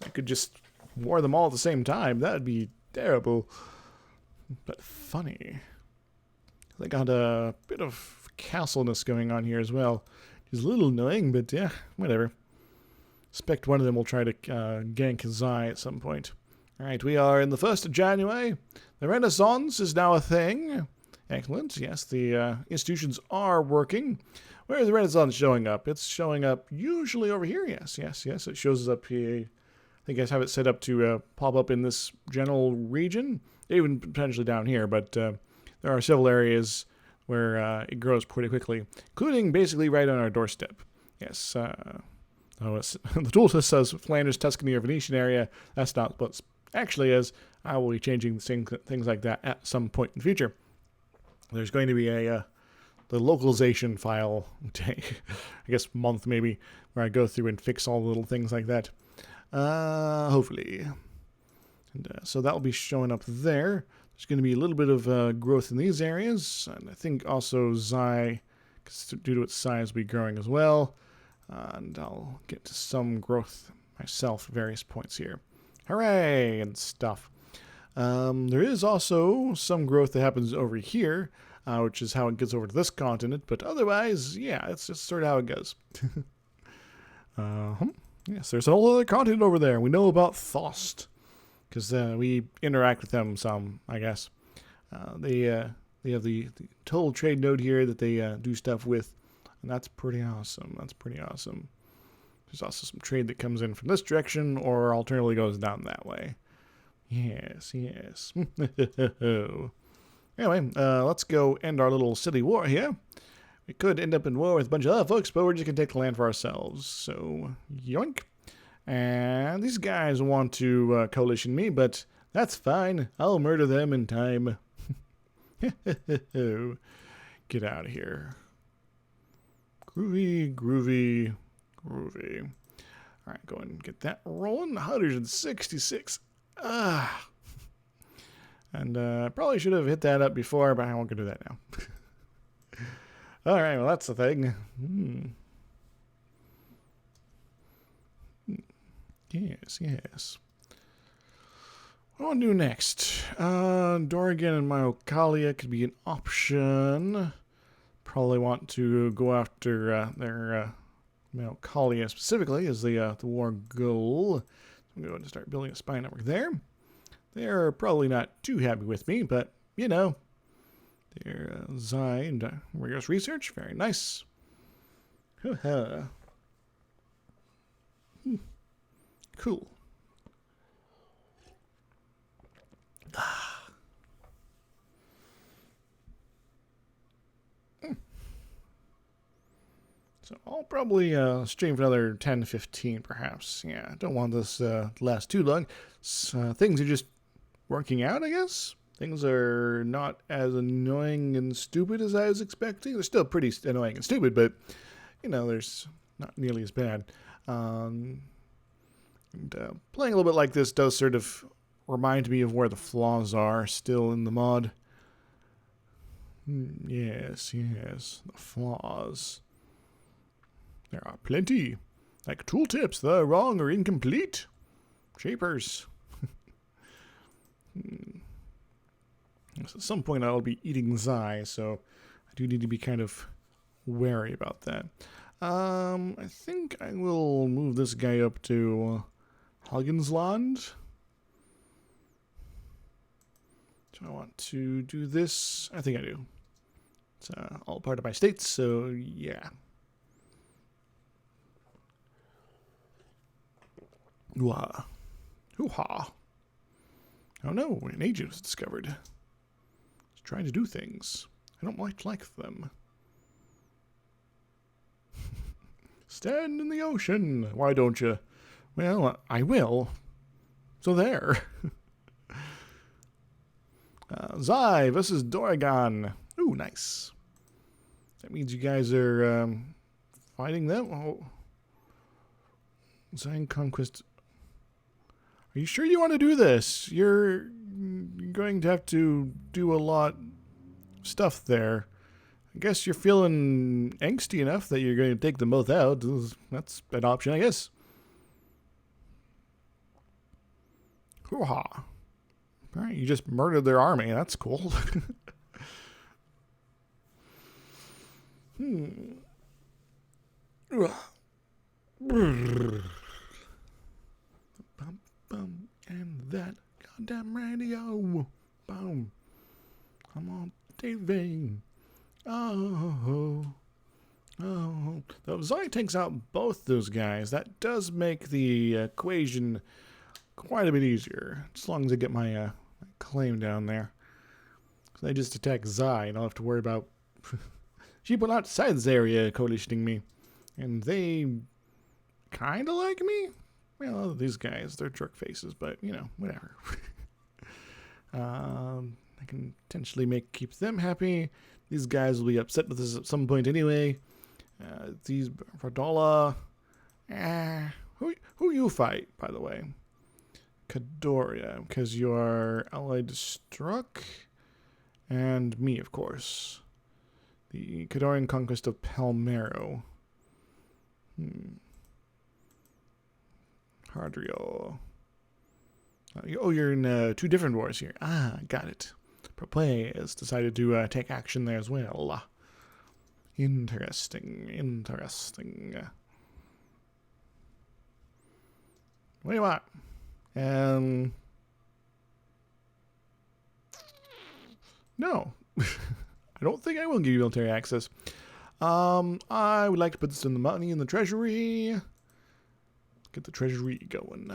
I could just war them all at the same time. That would be terrible. But funny. They got a bit of castleness going on here as well. Which is a little annoying, but yeah, whatever. Expect one of them will try to gank Zai at some point. Alright, we are in the 1st of January. The Renaissance is now a thing. Excellent. Yes, the institutions are working. Where is the Renaissance showing up? It's showing up usually over here. Yes. It shows up here. I think I have it set up to pop up in this general region. Even potentially down here, but there are several areas where it grows pretty quickly, including basically right on our doorstep. Yes, the tooltip says Flanders, Tuscany, or Venetian area. That's not what it actually is. I will be changing things like that at some point in the future. There's going to be the localization file day, I guess month maybe, where I go through and fix all the little things like that. Hopefully. And so that will be showing up there. There's going to be a little bit of growth in these areas. And I think also Xi, due to its size, will be growing as well. And I'll get to some growth myself at various points here. Hooray! And stuff. There is also some growth that happens over here, which is how it gets over to this continent. But otherwise, yeah, it's just sort of how it goes. Yes, there's a whole other continent over there. We know about Thost, because we interact with them some, I guess. They have the total trade node here that they do stuff with, and that's pretty awesome. That's pretty awesome. There's also some trade that comes in from this direction, or alternatively goes down that way. Yes, yes. Anyway, let's go end our little city war here. We could end up in war with a bunch of other folks, but we're just going to take the land for ourselves. So, yoink. And these guys want to coalition me, but that's fine. I'll murder them in time. Get out of here. Groovy, groovy, groovy. All right, go ahead and get that rolling. 166. Ah. And I probably should have hit that up before, but I won't go do that now. All right, well, that's the thing. Yes, yes. What do I want to do next? Dorigan and Myocalia could be an option. Probably want to go after their Myocalia specifically as the war goal. So I'm going to start building a spy network there. They're probably not too happy with me, but, you know, they're Xi and rigorous research. Very nice. Cool. So I'll probably stream for another 10 15 perhaps. Yeah, I don't want this to last too long. Things are just working out, I guess. Things are not as annoying and stupid as I was expecting. They're still pretty annoying and stupid, but, you know, there's not nearly as bad. And playing a little bit like this does sort of remind me of where the flaws are still in the mod. Yes, yes, the flaws. There are plenty. Like tooltips that are wrong or incomplete. Shapers. So at some point I'll be eating Xi, so I do need to be kind of wary about that. I think I will move this guy up to Hagensland. Do I want to do this? I think I do. It's all part of my states, so yeah. Ooh-ha. Ooh-ha. Oh no, an agent was discovered. He's trying to do things. I don't like them. Stand in the ocean. Why don't you? Well, I will. So there. Xi, this is Dorigan. Ooh, nice. That means you guys are fighting them? Oh. Xi Conquest. Are you sure you want to do this? You're going to have to do a lot of stuff there. I guess you're feeling angsty enough that you're going to take them both out. That's an option, I guess. Hoo-ha. All right, you just murdered their army. That's cool. Bum, and that goddamn radio. Boom. Come on, TV. Oh. Though Xi takes out both those guys, that does make the equation quite a bit easier. As long as I get my claim down there. So they just attack Xi, and I don't have to worry about people outside this area coalitioning me. And they kind of like me. Well, these guys, they're jerk faces, but, you know, whatever. I can potentially keep them happy. These guys will be upset with us at some point anyway. These Vardola. Who you fight, by the way? Kadoria, because you are allied to Struck, and me, of course. The Kadorian conquest of Palmero. Hardriel. Oh, you're in 2 different wars here. Ah, got it. Propay has decided to take action there as well. Interesting, interesting. What do you want? No. I don't think I will give you military access. I would like to put this in the money in the treasury. Get the treasury going.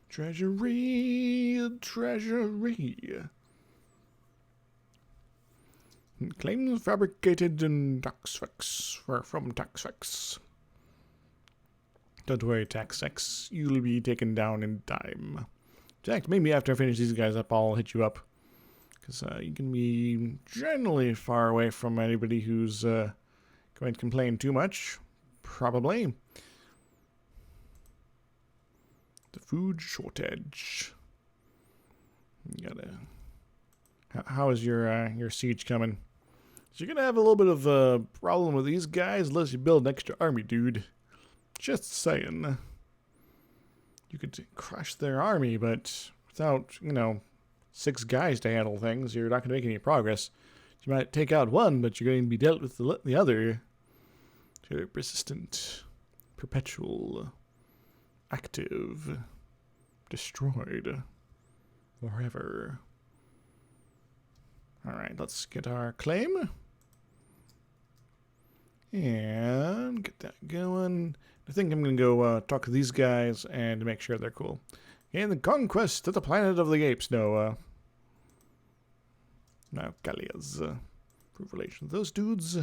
Treasury. Claims fabricated in DrIzixs, or from DrIzixs. Don't worry, DrIzixs. You'll be taken down in time. In fact, maybe after I finish these guys up, I'll hit you up. Because you can be generally far away from anybody who's going to complain too much. Probably. The food shortage. You gotta... How is your siege coming? So you're gonna have a little bit of a problem with these guys unless you build an extra army, dude. Just saying. You could crush their army, but without, 6 guys to handle things, you're not gonna make any progress. You might take out one, but you're going to be dealt with the other. They're persistent, perpetual, active, destroyed, forever. Alright, let's get our claim. And get that going. I think I'm going to go talk to these guys and make sure they're cool. And the conquest of the planet of the apes. No, Gallias. Prove relation to those dudes.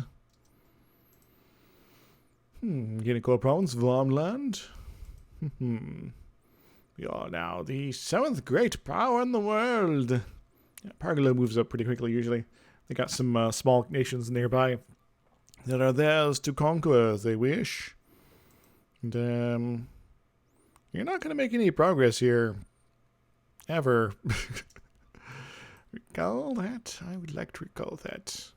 Getting cool problems, Vlamland. We are now the 7th great power in the world. Yeah, Pargalo moves up pretty quickly usually. They got some small nations nearby that are theirs to conquer as they wish. And you're not going to make any progress here. Ever. Recall that? I would like to recall that.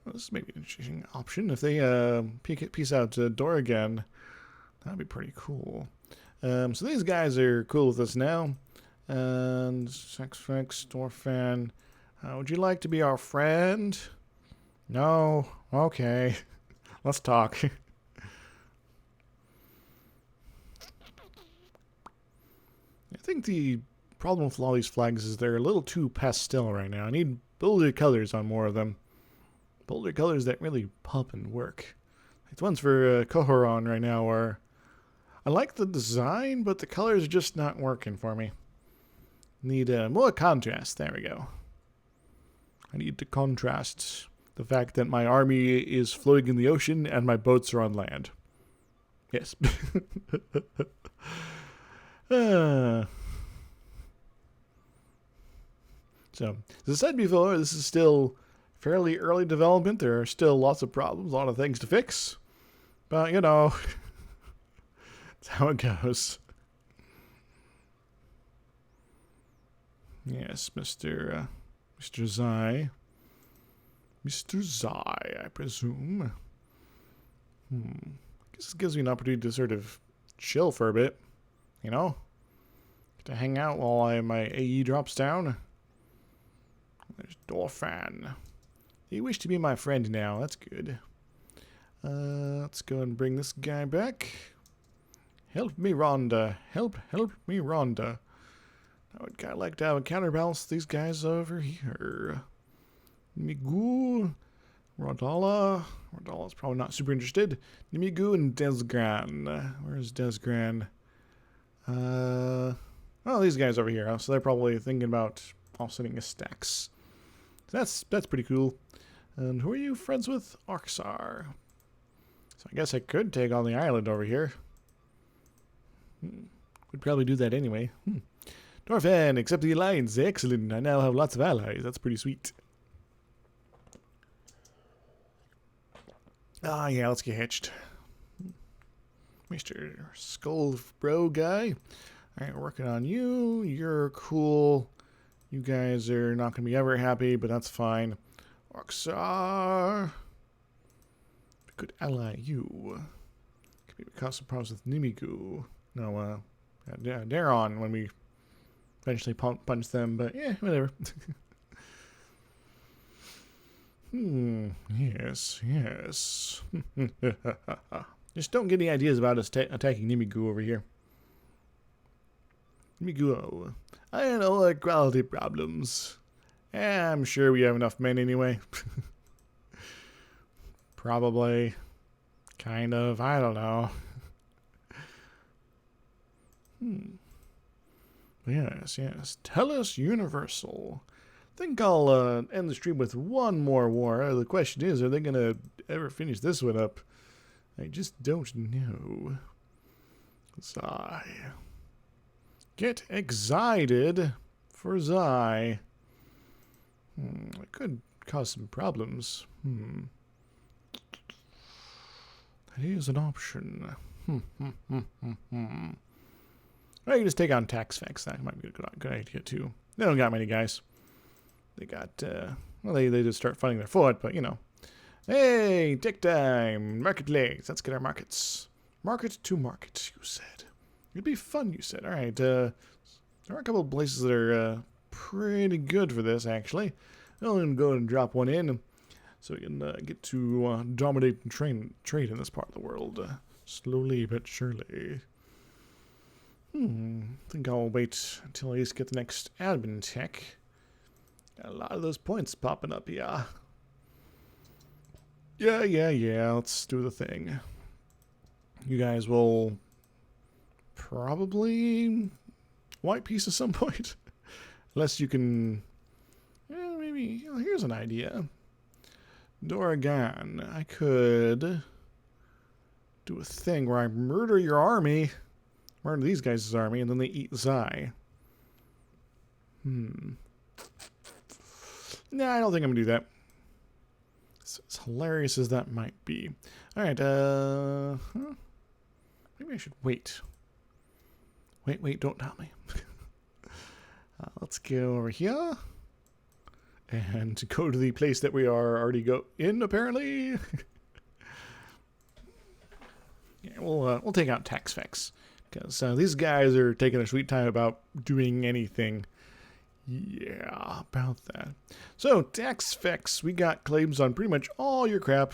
Well, this may be an interesting option. If they piece out Dora again, that'd be pretty cool. So these guys are cool with us now. And Sexflex, Storfan, would you like to be our friend? No? Okay. Let's talk. I think the problem with all these flags is they're a little too pastel right now. I need bolder colors on more of them. Bolder colors that really pop and work. Like the ones for Kohoron right now are... I like the design, but the colors are just not working for me. Need more contrast. There we go. I need to contrast the fact that my army is floating in the ocean and my boats are on land. Yes. So, as I said before, this is still fairly early development. There are still lots of problems, a lot of things to fix. But, that's how it goes. Yes, Mr. Zai. Mr. Zai, I presume. Guess this gives me an opportunity to sort of chill for a bit. Get to hang out while my AE drops down. There's Dorfan. You wish to be my friend now. That's good. Let's go and bring this guy back. Help me, Rhonda. Help me, Rhonda. I would kind of like to have a counterbalance to these guys over here. Migu, Rodala. Rodala's probably not super interested. Nimigu and Desgran. Where's Desgran? Well, these guys over here. So they're probably thinking about offsetting his stacks. So that's pretty cool. And who are you friends with? Arxar. So I guess I could take on the island over here. Would probably do that anyway. Dorfan, accept the alliance. Excellent. I now have lots of allies. That's pretty sweet. Ah, yeah, let's get hitched. Mr. Skull Bro guy. Alright, we're working on you. You're cool. You guys are not going to be ever happy, but that's fine. Oxar. Good ally, you. Could maybe cause some problems with Nimigu. No, Daron when we eventually punch them, but yeah, whatever. Yes, yes. Just don't get any ideas about us attacking Nimigu over here. Nimigu. I don't know, equality problems. I'm sure we have enough men anyway. Probably. Kind of. I don't know. Yes, yes. Tellis Universal. I think I'll end the stream with one more war. The question is, are they going to ever finish this one up? I just don't know. Zai. Get excited for Zai. It could cause some problems. That is an option. Well, you can just take on Taxfex. That might be a good idea, too. They don't got many guys. They got, well, they just start fighting their foot, but, you know. Hey, tick time. Marketplace. Let's get our markets. Market to market, you said. It'd be fun, you said. All right, there are a couple of places that are pretty good for this, actually. I'm going to go and drop one in so we can get to dominate and trade in this part of the world. Slowly but surely. I think I'll wait until I just get the next admin tech. Got a lot of those points popping up here. Yeah, let's do the thing. You guys will probably white piece at some point. Unless you can... maybe... here's an idea. Doragan. I could do a thing where I murder your army. Murder these guys' army, and then they eat Zai. Nah, I don't think I'm going to do that. As hilarious as that might be. Alright, maybe I should wait. Wait, don't tell me. Let's go over here. And go to the place that we are already in, apparently. Yeah, we'll take out Taxfex. Because these guys are taking a sweet time about doing anything. Yeah, about that. So, Taxfex, we got claims on pretty much all your crap.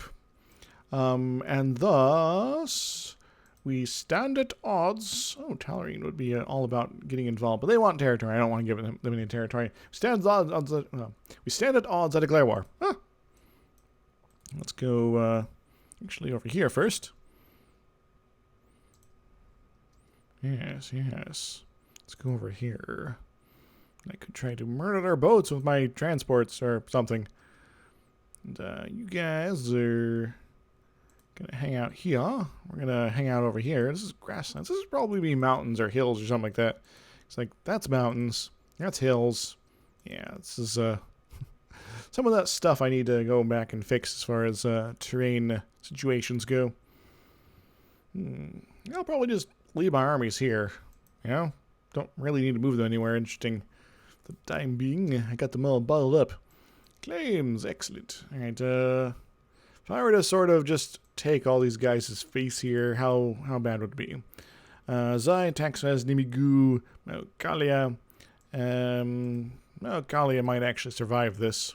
And thus, we stand at odds. Oh, Talarine would be all about getting involved, but they want territory. I don't want to give them any territory. We stand at odds at a Glare War. Huh. Let's go, actually over here first. Yes. Let's go over here. I could try to murder their boats with my transports or something. And you guys are gonna hang out here. We're gonna hang out over here. This is grasslands. This is probably be mountains or hills or something like that. It's like, that's mountains. That's hills. Yeah, this is some of that stuff I need to go back and fix as far as terrain situations go. I'll probably just leave my armies here. You know? Don't really need to move them anywhere interesting. For the time being, I got them all bottled up. Claims, excellent. Alright, if I were to sort of just take all these guys' face here, how bad would it be? Zai, Taxfez, Nimigu, Kalia. Kalia might actually survive this.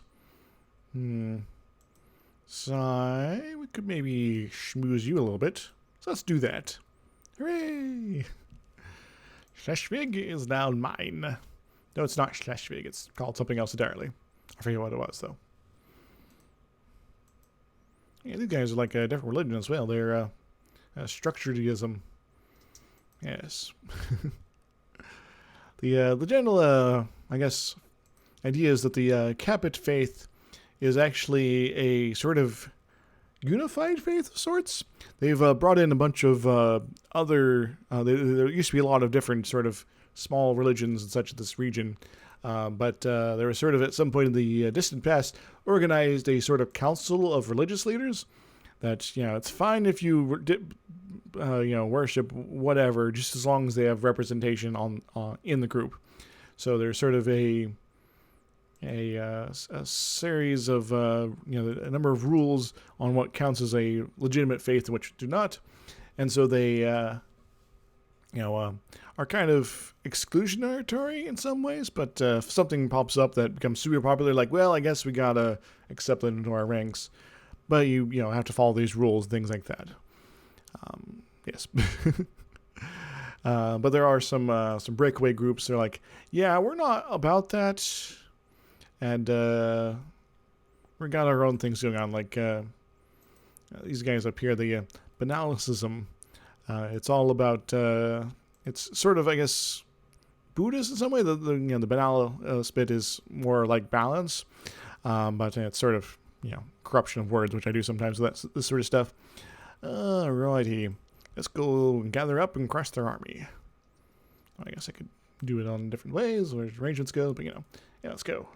Zai, we could maybe schmooze you a little bit. So let's do that. Hooray! Schleswig is now mine. No, it's not Schleswig. It's called something else entirely. I forget what it was, though. Yeah, these guys are like a different religion as well. They're structuralism. Yes. The general, I guess, idea is that the Capit faith is actually a sort of unified faith of sorts. They've brought in a bunch of other... there used to be a lot of different sort of small religions and such in this region. But there was sort of at some point in the distant past organized a sort of council of religious leaders that, you know, it's fine if you worship, whatever, just as long as they have representation on in the group. So there's sort of a series of a number of rules on what counts as a legitimate faith and which do not, and so they are kind of exclusionatory in some ways. But if something pops up that becomes super popular, like, well, I guess we gotta accept it into our ranks, but you have to follow these rules, things like that. Yes. But there are some breakaway groups. They're like, yeah, we're not about that, and we got our own things going on. Like these guys up here, the Banalicism. It's all about. It's sort of, I guess, Buddhist in some way. The banal spit is more like balance, but it's sort of corruption of words, which I do sometimes. So that's this sort of stuff. Alrighty. Let's go gather up and crush their army. I guess I could do it on different ways, where arrangements go, but let's go.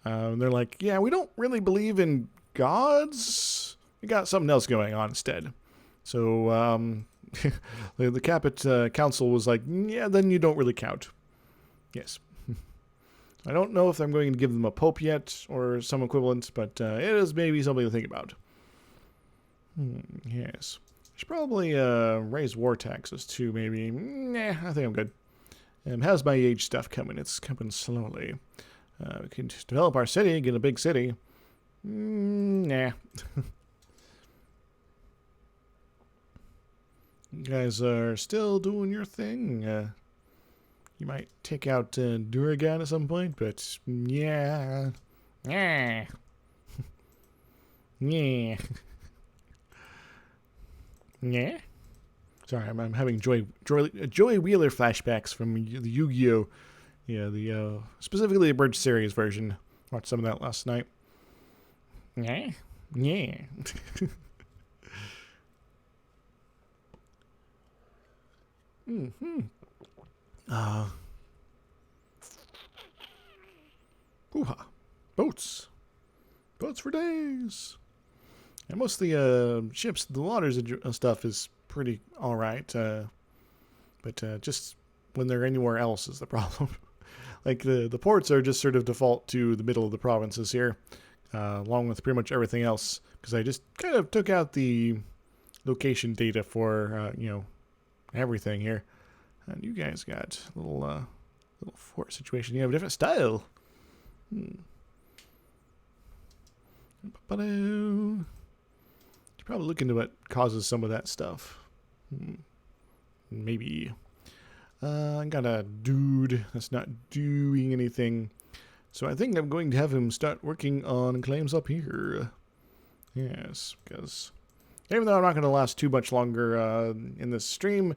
They're like, yeah, we don't really believe in gods. We got something else going on instead. So the Caput Council was like, yeah, then you don't really count. Yes. I don't know if I'm going to give them a pope yet or some equivalent, but it is maybe something to think about. Yes. I should probably raise war taxes too, maybe. Nah, I think I'm good. How's my age stuff coming? It's coming slowly. We can develop our city, get a big city. Nah. You guys are still doing your thing. You might take out Duragan at some point, but yeah. Yeah. Yeah. Yeah. Sorry, I'm having Joy Wheeler flashbacks from the Yu-Gi-Oh! Yeah, the specifically the Bridge series version. Watched some of that last night. Yeah. Yeah. Hoo-ha. Boats for days. And most of the ships, the waters and stuff is pretty alright, but just when they're anywhere else is the problem. Like the ports are just sort of default to the middle of the provinces here, along with pretty much everything else, because I just kind of took out the location data for everything here. And you guys got a little fort situation. You have a different style. You're probably looking into what causes some of that stuff. Maybe. I got a dude that's not doing anything. So I think I'm going to have him start working on claims up here. Yes, because even though I'm not going to last too much longer in this stream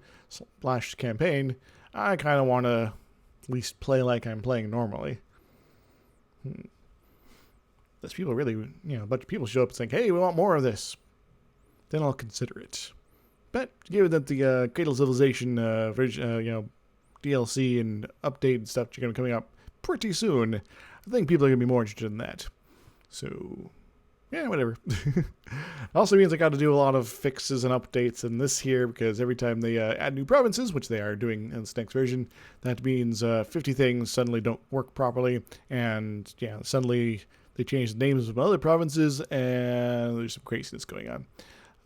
/ campaign, I kind of want to at least play like I'm playing normally. Those people really, a bunch of people show up and think, hey, we want more of this. Then I'll consider it. But given that the Cradle Civilization DLC and update and stuff are going to be coming up pretty soon, I think people are going to be more interested in that. So, yeah, whatever. Also means I got to do a lot of fixes and updates in this here, because every time they add new provinces, which they are doing in this next version, that means 50 things suddenly don't work properly, and suddenly they change the names of other provinces, and there's some craziness going on.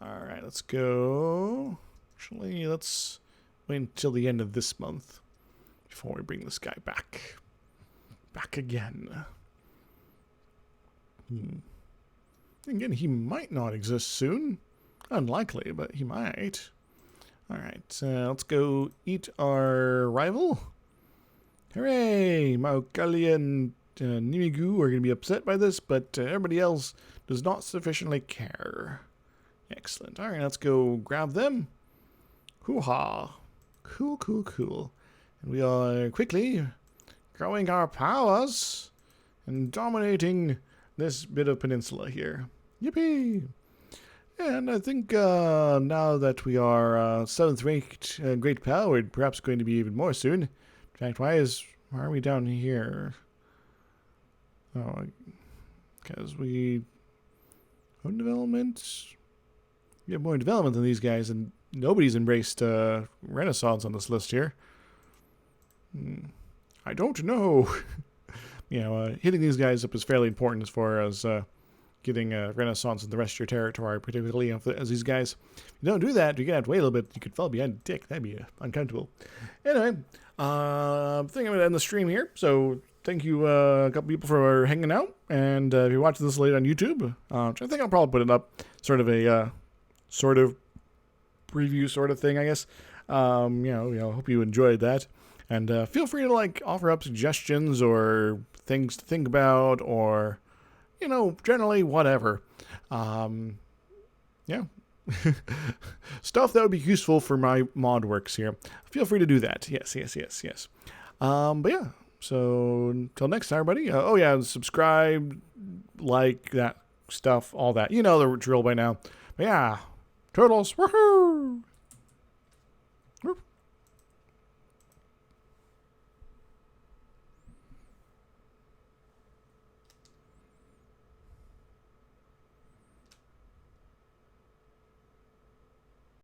Alright, let's go. Actually, let's wait until the end of this month before we bring this guy back. Back again. Again, he might not exist soon. Unlikely, but he might. Alright, let's go eat our rival. Hooray! Maokali and Nimigu are going to be upset by this, but everybody else does not sufficiently care. Excellent. Alright, let's go grab them. Hoo-ha. Cool, cool, cool. And we are quickly growing our powers and dominating this bit of peninsula here. Yippee! And I think now that we are 7th-ranked great power, perhaps going to be even more soon. In fact, why are we down here? Oh, because we own development. We have more development than these guys, and nobody's embraced Renaissance on this list here. I don't know. Hitting these guys up is fairly important as far as getting Renaissance in the rest of your territory, particularly as these guys. If you don't do that, you're going to have to wait a little bit. You could fall behind a tick. That'd be uncomfortable. Anyway, I think I'm going to end the stream here. So thank you, a couple people, for hanging out. And if you're watching this late on YouTube, I think I'll probably put it up, sort of a sort of preview sort of thing, I guess. Hope you enjoyed that. And feel free to offer up suggestions or things to think about, or generally whatever. Stuff that would be useful for my mod works here. Feel free to do that. Yes. But yeah, so until next time, everybody. Subscribe, like that stuff, all that. You know the drill by now. But yeah, turtles, woohoo!